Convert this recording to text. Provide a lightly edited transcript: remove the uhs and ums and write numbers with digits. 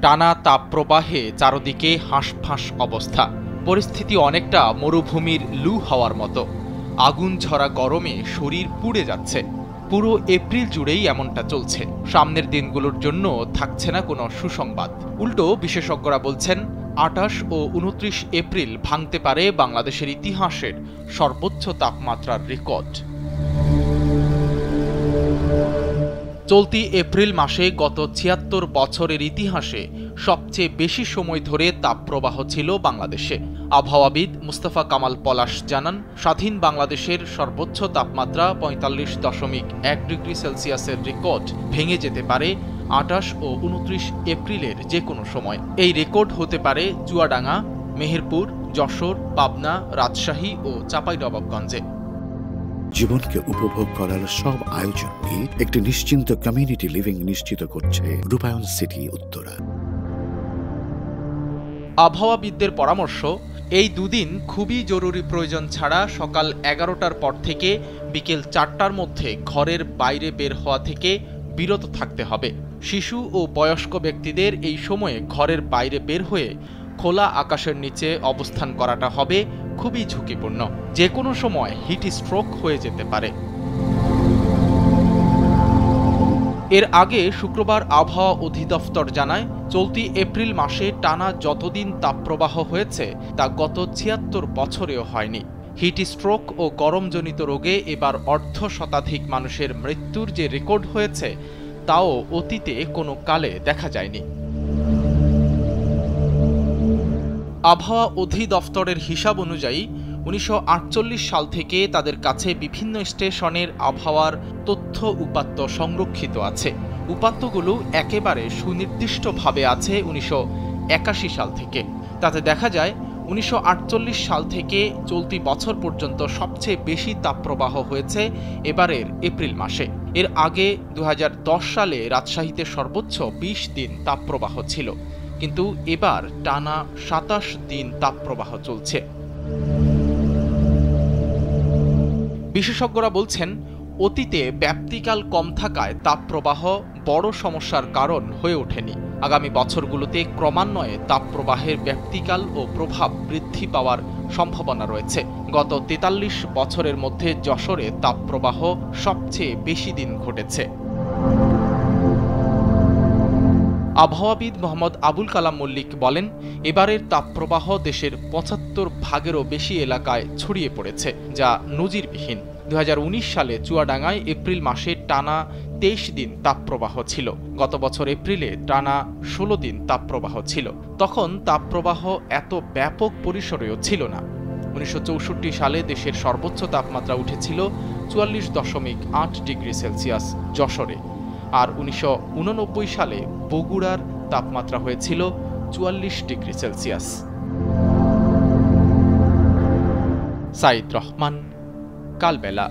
টানা তাপপ্রবাহে চারদিকে হাঁসফাঁস অবস্থা। পরিস্থিতি অনেকটা মরুভূমির লু হাওয়ার মতো। আগুন ঝরা গরমে শরীর পুড়ে যাচ্ছে। পুরো এপ্রিল জুড়েই এমনটা চলছে। সামনের দিনগুলোর জন্য থাকছে না কোনো সুসংবাদ। উল্টো বিশেষজ্ঞরা বলছেন ২৮ ও ২৯ এপ্রিল ভাঙতে পারে বাংলাদেশের ইতিহাসের সর্বোচ্চ তাপমাত্রার রেকর্ড। চলতি এপ্রিল মাসে গত ৭৬ বছরের ইতিহাসে সবচেয়ে বেশি সময় ধরে তাপপ্রবাহ ছিল বাংলাদেশে। আবহাওয়াবিদ মুস্তাফা কামাল পলাশ জানান, স্বাধীন বাংলাদেশের সর্বোচ্চ তাপমাত্রা ৪৫.১ ডিগ্রি সেলসিয়াসের রেকর্ড ভেঙে যেতে পারে ২৮ ও ২৯ এপ্রিলের যে কোনো সময়। এই রেকর্ড হতে পারে চুয়াডাঙ্গা, মেহেরপুর, যশোর, পাবনা, রাজশাহী ও চাঁপাইনবাবগঞ্জে। জীবনকে উপভোগ করার সব আয়োজনই একটি নিশ্চিন্ত কমিউনিটি লিভিং নিশ্চিত করছে রূপায়ণ সিটি উত্তরা। আবহাওয়াবিদদের পরামর্শ, এই দুদিন খুবই জরুরি প্রয়োজন ছাড়া সকাল ১১টার পর থেকে বিকেল ৪টার মধ্যে ঘরের বাইরে বের হওয়া থেকে বিরত থাকতে হবে। শিশু ও বয়স্ক ব্যক্তিদের এই সময়ে ঘরের বাইরে বের হয়ে খোলা আকাশের নিচে অবস্থান করাটা হবে খুবই ঝুঁকিপূর্ণ। যে কোনো সময় হিট স্ট্রোক হয়ে যেতে পারে। এর আগে শুক্রবার আবহাওয়া অধিদপ্তর জানায়, চলতি এপ্রিল মাসে টানা যতদিন তাপপ্রবাহ হয়েছে তা গত ৭৬ বছরেও হয়নি। হিট স্ট্রোক ও গরমজনিত রোগে এবার অর্ধ শতাধিক মানুষের মৃত্যুর যে রেকর্ড হয়েছে তাও অতীতে কোনো কালে দেখা যায়নি। আবহাওয়া অধিদপ্তরের হিসাব অনুযায়ী ১৯৪৮ সাল থেকে তাদের কাছে বিভিন্ন স্টেশনের আবহাওয়ার তথ্য উপাত্ত সংরক্ষিত আছে। উপাত্তগুলো একেবারে সুনির্দিষ্টভাবে আছে ১৯৮১ সাল থেকে। তাতে দেখা যায় ১৯৪৮ সাল থেকে চলতি বছর পর্যন্ত সবচেয়ে বেশি তাপপ্রবাহ হয়েছে এবারের এপ্রিল মাসে। এর আগে ২০১০ সালে রাজশাহীতে সর্বোচ্চ ২০ দিন তাপপ্রবাহ ছিল, কিন্তু এবার টানা ২৭ দিন তাপপ্রবাহ চলছে। বিশেষজ্ঞরা বলছেন, অতীতে ব্যাপ্তিকাল কম থাকায় তাপপ্রবাহ বড় সমস্যার কারণ হয়ে ওঠেনি। আগামী বছরগুলোতে ক্রমান্বয়ে তাপপ্রবাহের ব্যাপ্তিকাল ও প্রভাব বৃদ্ধি পাওয়ার সম্ভাবনা রয়েছে। গত ৪৩ বছরের মধ্যে যশোরে তাপপ্রবাহ সবচেয়ে বেশি দিন ঘটেছে। আবহাওয়াবিদ মোহাম্মদ আবুল কালাম মল্লিক বলেন, এবারের তাপপ্রবাহ দেশের ৭৫ ভাগেরও বেশি এলাকায় ছড়িয়ে পড়েছে, যা নজিরবিহীন। ২০১৯ সালে চুয়াডাঙ্গায় এপ্রিল মাসে টানা ২৩ দিন তাপপ্রবাহ ছিল। গত বছর এপ্রিলে টানা ১৬ দিন তাপপ্রবাহ ছিল। তখন তাপপ্রবাহ এত ব্যাপক পরিসরেও ছিল না। ১৯৬৪ সালে দেশের সর্বোচ্চ তাপমাত্রা উঠেছিল ৪৪.৮ ডিগ্রি সেলসিয়াস যশোরে, আর ১৯৮৯ সালে বগুড়ার তাপমাত্রা হয়েছিল ৪৪ ডিগ্রি সেলসিয়াস। সাইদ রহমান, কালবেলা।